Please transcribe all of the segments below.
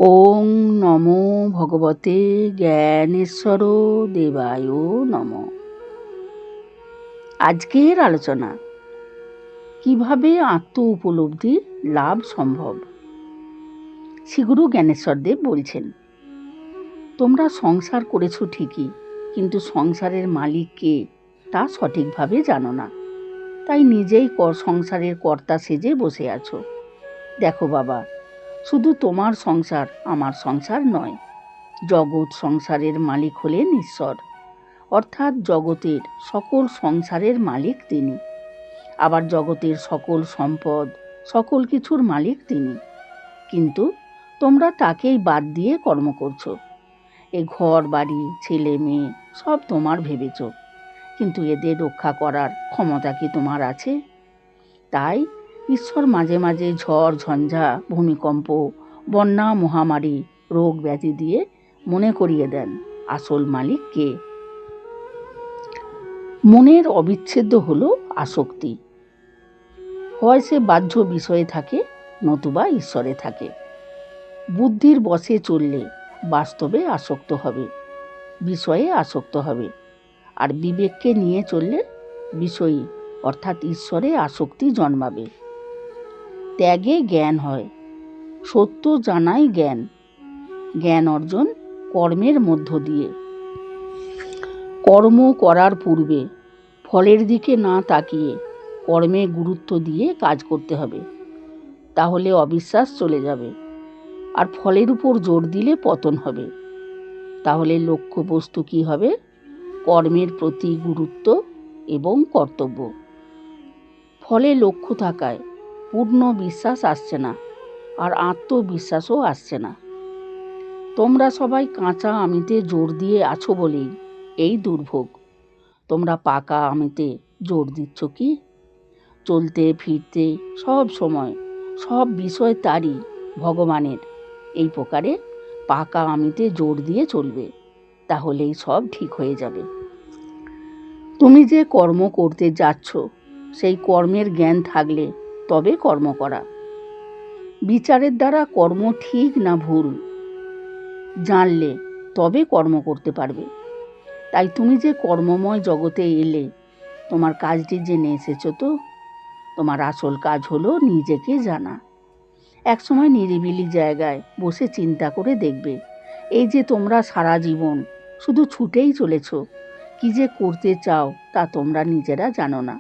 ওং নমো ভগবতে জ্ঞানেশ্বর দেবায় নমঃ। আজকের আলোচনা, কিভাবে আত্ম উপলব্ধি লাভ সম্ভব। শ্রীগুরু জ্ঞানেশ্বরদেব বলছেন, তোমরা সংসার করেছো ঠিকই, কিন্তু সংসারের মালিক কে তা সঠিকভাবে জানো না। তাই নিজেই সংসারের কর্তা সেজে বসে আছো। দেখো বাবা, শুধু তোমার সংসার আমার সংসার নয়। জগৎ সংসারের মালিক হলেন ঈশ্বর, অর্থাৎ জগতের সকল সংসারের মালিক তিনি। আবার জগতের সকল সম্পদ, সকল কিছুর মালিক তিনি। কিন্তু তোমরা তাকেই বাদ দিয়ে কর্ম করছো। এ ঘর বাড়ি ছেলে মেয়ে সব তোমার ভেবেছ, কিন্তু এদের রক্ষা করার ক্ষমতা কি তোমার আছে? তাই ঈশ্বর মাঝে মাঝে ঝড় ঝঞ্ঝা, ভূমিকম্প, বন্যা, মহামারী, রোগ ব্যাধি দিয়ে মনে করিয়ে দেন আসল মালিক কে। মনের অবিচ্ছেদ্য হলো আসক্তি। হয় সে বাহ্য বিষয়ে থাকে, নতুবা ঈশ্বরে থাকে। বুদ্ধির বশে চললে বাস্তবে আসক্ত হবে, বিষয়ে আসক্ত হবে। আর বিবেককে নিয়ে চললে বিষয়ী অর্থাৎ ঈশ্বরে আসক্তি জন্মাবে। ত্যাগে জ্ঞান হয়, সত্য জানাই জ্ঞান। জ্ঞান অর্জন কর্মের মধ্য দিয়ে। কর্ম করার পূর্বে ফলের দিকে না তাকিয়ে কর্মে গুরুত্ব দিয়ে কাজ করতে হবে, তাহলে অবিশ্বাস চলে যাবে। আর ফলের উপর জোর দিলে পতন হবে। তাহলে লক্ষ্য বস্তু কি হবে? কর্মের প্রতি গুরুত্ব এবং কর্তব্য। ফলে লক্ষ্য থাকায় পূর্ণ বিশ্বাস আসছে না, আর আত্মবিশ্বাসও আসছে না। তোমরা সবাই কাঁচা আমিতে জোর দিয়ে আছো বলেই এই দুর্ভোগ। তোমরা পাকা আমিতে জোর দিচ্ছ কি? চলতে ফিরতে সব সময় সব বিষয় তারই, ভগবানের। এই প্রকারে পাকা আমিতে জোর দিয়ে চলবে, তাহলেই সব ঠিক হয়ে যাবে। তুমি যে কর্ম করতে যাচ্ছ, সেই কর্মের জ্ঞান থাকলে তবে কর্ম করা। বিচারের দ্বারা কর্ম ঠিক না ভুল জানলে তবে কর্ম করতে পারবে। তাই তুমি যে কর্মময় জগতে এলে, তোমার কাজটি জেনে এসেছো তো? তোমার আসল কাজ হলো নিজেকে জানা। একসময় নিরিবিলি জায়গায় বসে চিন্তা করে দেখবে, এই যে তোমরা সারা জীবন শুধু ছুটেই চলেছ, কি যে করতে চাও তা তোমরা নিজেরা জানো না।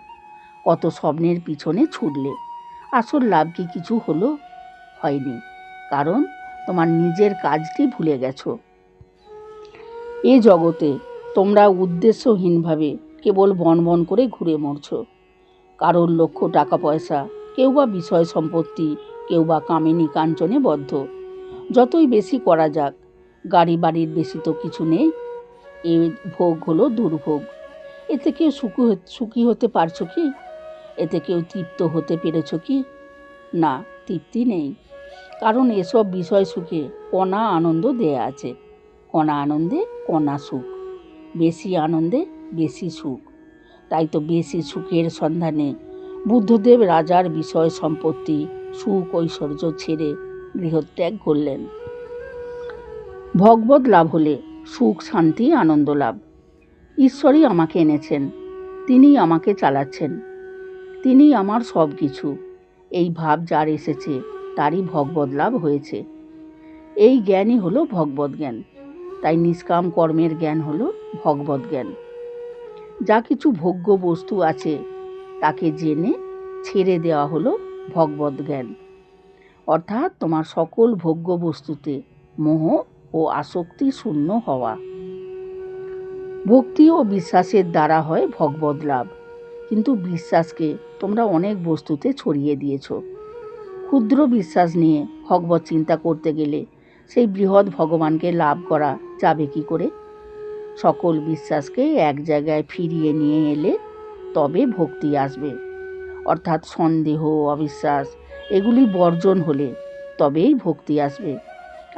কত স্বপ্নের পিছনে ছুটলে, আসল লাভ কি কিছু হলো? হয়নি, কারণ তোমার নিজের কাজটি ভুলে গেছো। এ জগতে তোমরা উদ্দেশ্যহীনভাবে কেবল বনবন করে ঘুরে মরছো। কারোর লক্ষ্য টাকা পয়সা, কেউ বা বিষয় সম্পত্তি, কেউ বা কামিনী কাঞ্চনে বদ্ধ। যতই বেশি করা যাক, গাড়ি বাড়ির বেশি তো কিছু নেই। এই ভোগ হলো দুর্ভোগ। এতে কেউ সুখী হতে পারছো কি? এতে কেউ তৃপ্ত হতে পেরেছ কি? না, তৃপ্তি নেই। কারণ এসব বিষয় সুখে কণা আনন্দ দেয়া আছে। কণা আনন্দে কণা সুখ, বেশি আনন্দে বেশি সুখ। তাই তো বেশি সুখের সন্ধানে বুদ্ধদেব রাজার বিষয় সম্পত্তি, সুখ ঐশ্বর্য ছেড়ে গৃহত্যাগ করলেন। ভগবত লাভ হলে সুখ শান্তি আনন্দ লাভ। ঈশ্বরই আমাকে এনেছেন, তিনিই আমাকে চালাচ্ছেন, তিনিই আমার সব কিছু। এই ভাব যার এসেছে তারই ভগবত লাভ হয়েছে। এই জ্ঞানই হলো ভগবত জ্ঞান। তাই নিষ্কাম কর্মের জ্ঞান হলো ভগবত জ্ঞান। যা কিছু ভোগ্য বস্তু আছে তাকে জেনে ছেড়ে দেওয়া হলো ভগবত জ্ঞান। অর্থাৎ তোমার সকল ভোগ্য বস্তুতে মোহ ও আসক্তি শূন্য হওয়া। ভক্তি ও বিশ্বাসের দ্বারা হয় ভগবত লাভ, কিন্তু বিশ্বাসকে তোমরা অনেক বস্তুতে ছড়িয়ে দিয়েছ। ক্ষুদ্র বিশ্বাস নিয়ে ভগবত চিন্তা করতে গেলে সেই বৃহৎ ভগবানকে লাভ করা যাবে কি করে? সকল বিশ্বাসকে এক জায়গায় ফিরিয়ে নিয়ে এলে তবে ভক্তি আসবে। অর্থাৎ সন্দেহ, অবিশ্বাস এগুলি বর্জন হলে তবেই ভক্তি আসবে।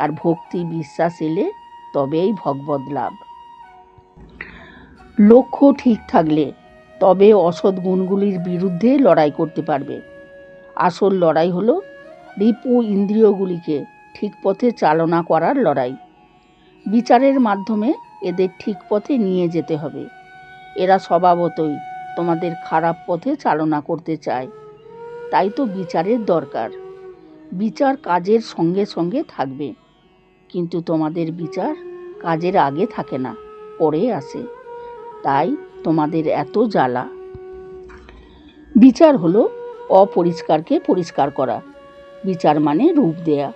আর ভক্তি বিশ্বাস এলে তবেই ভগবত লাভ। লক্ষ্য ঠিক থাকলে তবে অসৎ গুণগুলির বিরুদ্ধে লড়াই করতে পারবে। আসল লড়াই হলো রিপু ইন্দ্রিয়গুলিকে ঠিক পথে চালনা করার লড়াই। বিচারের মাধ্যমে এদের ঠিক পথে নিয়ে যেতে হবে। এরা স্বভাবতই তোমাদের খারাপ পথে চালনা করতে চায়। তাই তো বিচারের দরকার। বিচার কাজের সঙ্গে সঙ্গে থাকবে, কিন্তু তোমাদের বিচার কাজের আগে থাকে না, পরে আসে। তাই তোমাদের এত জ্বালা। বিচার হলো অপরিষ্কারকে পরিষ্কার করা। বিচার মানে রূপ দেয়া।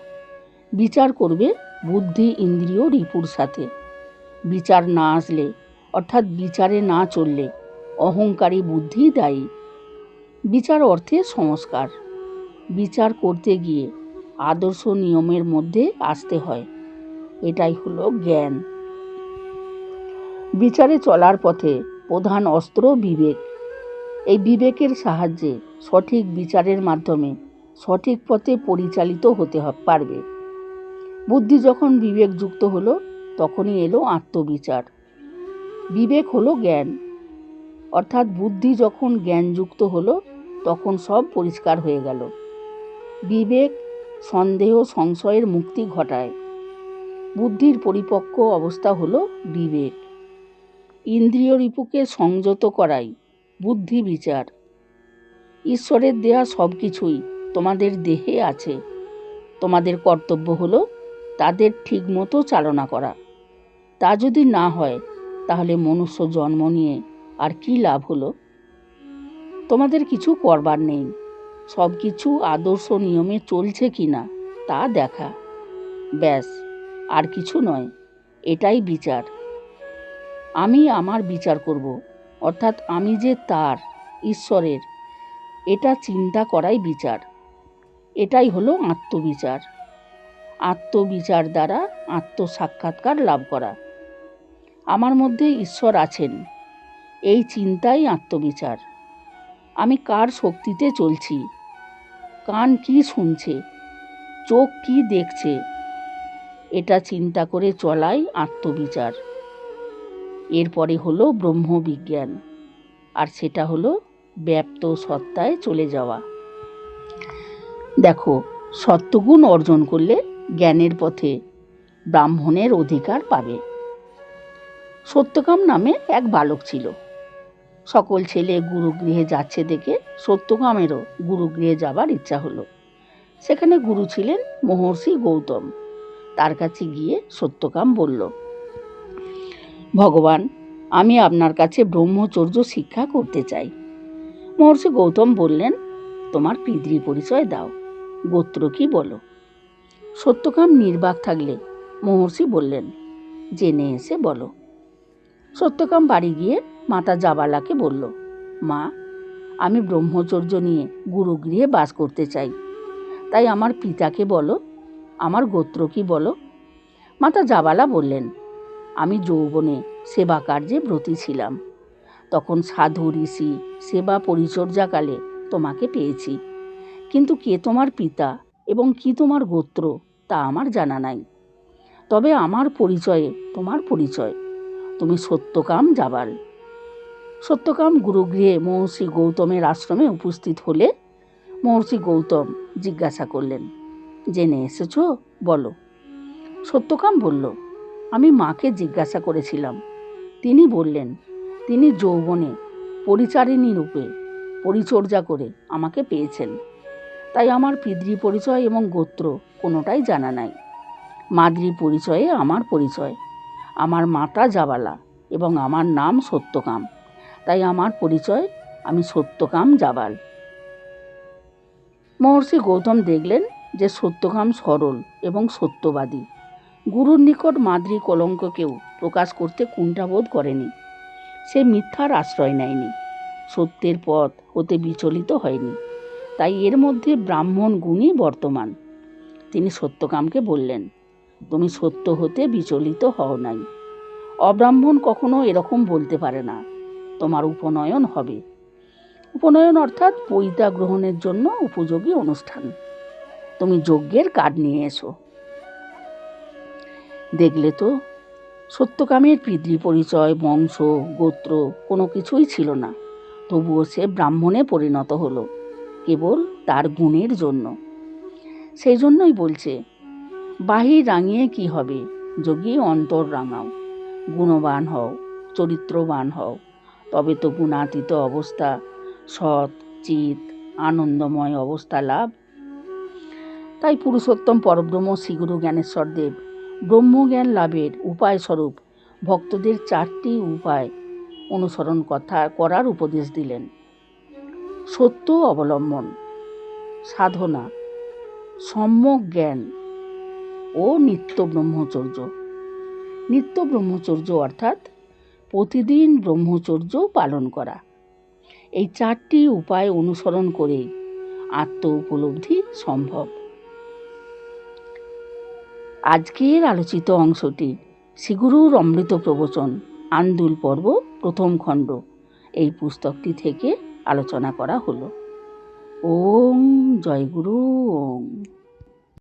বিচার করবে বুদ্ধি ইন্দ্রিয় রিপুর সাথে। বিচার না আসলে, অর্থাৎ বিচারে না চললে, অহংকারী বুদ্ধি দায়ী। বিচার অর্থে সংস্কার। বিচার করতে গিয়ে আদর্শ নিয়মের মধ্যে আসতে হয়। এটাই হলো জ্ঞান। বিচারে চলার পথে প্রধান অস্ত্র বিবেক। এই বিবেকের সাহায্যে সঠিক বিচারের মাধ্যমে সঠিক পথে পরিচালিত হতে পারবে। বুদ্ধি যখন বিবেকযুক্ত হলো, তখনই এলো আত্মবিচার। বিবেক হলো জ্ঞান, অর্থাৎ বুদ্ধি যখন জ্ঞানযুক্ত হলো, তখন সব পরিষ্কার হয়ে গেল। বিবেক সন্দেহ সংশয়ের মুক্তি ঘটায়। বুদ্ধির পরিপক্ক অবস্থা হলো বিবেক। ইন্দ্রিয় রিপুকে সংযত করাই বুদ্ধি বিচার। ঈশ্বরের দেয়া সব কিছুই তোমাদের দেহে আছে। তোমাদের কর্তব্য হলো তাদের ঠিকমতো চালনা করা। তা যদি না হয়, তাহলে মনুষ্য জন্ম নিয়ে আর কি লাভ হলো? তোমাদের কিছু করবার নেই, সব কিছু আদর্শ নিয়মে চলছে কিনা তা দেখা। ব্যাস, আর কিছু নয়। এটাই বিচার। আমি আমার বিচার করব, অর্থাৎ আমি যে তার, ঈশ্বরের, এটা চিন্তা করাই বিচার। এটাই হলো আত্মবিচার। আত্মবিচার দ্বারা আত্মসাক্ষাৎকার লাভ করা। আমার মধ্যে ঈশ্বর আছেন, এই চিন্তাই আত্মবিচার। আমি কার শক্তিতে চলছি, কান কি শুনছে, চোখ কি দেখছে, এটা চিন্তা করে চলাই আত্মবিচার। এরপরে হলো ব্রহ্মবিজ্ঞান, আর সেটা হলো ব্যাপ্ত সত্তায় চলে যাওয়া। দেখো, সত্যগুণ অর্জন করলে জ্ঞানের পথে ব্রাহ্মণের অধিকার পাবে। সত্যকাম নামে এক বালক ছিল। সকল ছেলে গুরুগৃহে যাচ্ছে দেখে সত্যকামেরও গুরুগৃহে যাবার ইচ্ছা হলো। সেখানে গুরু ছিলেন মহর্ষি গৌতম। তার কাছে গিয়ে সত্যকাম বলল, ভগবান, আমি আপনার কাছে ব্রহ্মচর্য শিক্ষা করতে চাই। মহর্ষি গৌতম বললেন, তোমার পিতৃ পরিচয় দাও, গোত্র কি বলো। সত্যকাম নির্বাক থাকলে মহর্ষি বললেন, জেনে এসে বলো। সত্যকাম বাড়ি গিয়ে মাতা জাবালাকে বলল, মা, আমি ব্রহ্মচর্য নিয়ে গুরুগৃহে বাস করতে চাই। তাই আমার পিতাকে বলো, আমার গোত্র কি বলো। মাতা জাবালা বললেন, আমি যৌবনে সেবা কার্যে ব্রতী ছিলাম। তখন সাধু ঋষি সেবা পরিচর্যাকালে তোমাকে পেয়েছি। কিন্তু কে তোমার পিতা এবং কি তোমার গোত্র তা আমার জানা নাই। তবে আমার পরিচয়ে তোমার পরিচয়, তুমি সত্যকাম জাবাল। সত্যকাম গুরুগৃহে মহর্ষি গৌতমের আশ্রমে উপস্থিত হলে মহর্ষি গৌতম জিজ্ঞাসা করলেন, জেনে এসেছ, বলো। সত্যকাম বলল, আমি মাকে জিজ্ঞাসা করেছিলাম। তিনি বললেন, তিনি যৌবনে পরিচারিণী রূপে পরিচর্যা করে আমাকে পেয়েছেন। তাই আমার পিতৃ পরিচয় এবং গোত্র কোনোটাই জানা নাই। মাদ্রি পরিচয়ে আমার পরিচয়। আমার মাতা জাবালা এবং আমার নাম সত্যকাম। তাই আমার পরিচয়, আমি সত্যকাম জাবাল। মহর্ষি গৌতম দেখলেন যে সত্যকাম সরল এবং সত্যবাদী। গুরুর নিকট মাদ্রি কলঙ্ককেও প্রকাশ করতে কুণ্ঠাবোধ করেনি। সে মিথ্যার আশ্রয় নেয়নি, সত্যের পথ হতে বিচলিত হয়নি। তাই এর মধ্যে ব্রাহ্মণ গুণই বর্তমান। তিনি সত্যকামকে বললেন, তুমি সত্য হতে বিচলিত হও নাই। অব্রাহ্মণ কখনো এরকম বলতে পারে না। তোমার উপনয়ন হবে। উপনয়ন অর্থাৎ পৈতা গ্রহণের জন্য উপযোগী অনুষ্ঠান। তুমি যজ্ঞের কার্ড নিয়ে এসো। দেখলে তো, সত্যকামের পিতৃ পরিচয়, বংশ, গোত্র কোনো কিছুই ছিল না। তবুও সে ব্রাহ্মণে পরিণত হলো, কেবল তার গুণের জন্য। সেই জন্যই বলছে, বাহির রাঙিয়ে কি হবে, যোগী অন্তর রাঙাও। গুণবান হও, চরিত্রবান হও, তবে তো গুণাতীত অবস্থা, সৎ চিত আনন্দময় অবস্থা লাভ। তাই পুরুষোত্তম পরব্রহ্ম শ্রীগুরু জ্ঞানেশ্বর দেব ব্রহ্মজ্ঞান লাভের উপায় স্বরূপ ভক্তদের 4টি উপায় অনুসরণ করার উপদেশ দিলেন। সত্য অবলম্বন, সাধনা, সম্যক জ্ঞান ও নিত্য ব্রহ্মচর্য। নিত্য ব্রহ্মচর্য অর্থাৎ প্রতিদিন ব্রহ্মচর্য পালন করা। এই 4টি উপায় অনুসরণ করে আত্ম উপলব্ধি সম্ভব। আজকের আলোচিত অংশটি শ্রীগুরুর অমৃত প্রবচন আন্দুল পর্ব প্রথম খণ্ড এই পুস্তকটি থেকে আলোচনা করা হলো। ওম জয় গুরু ওম।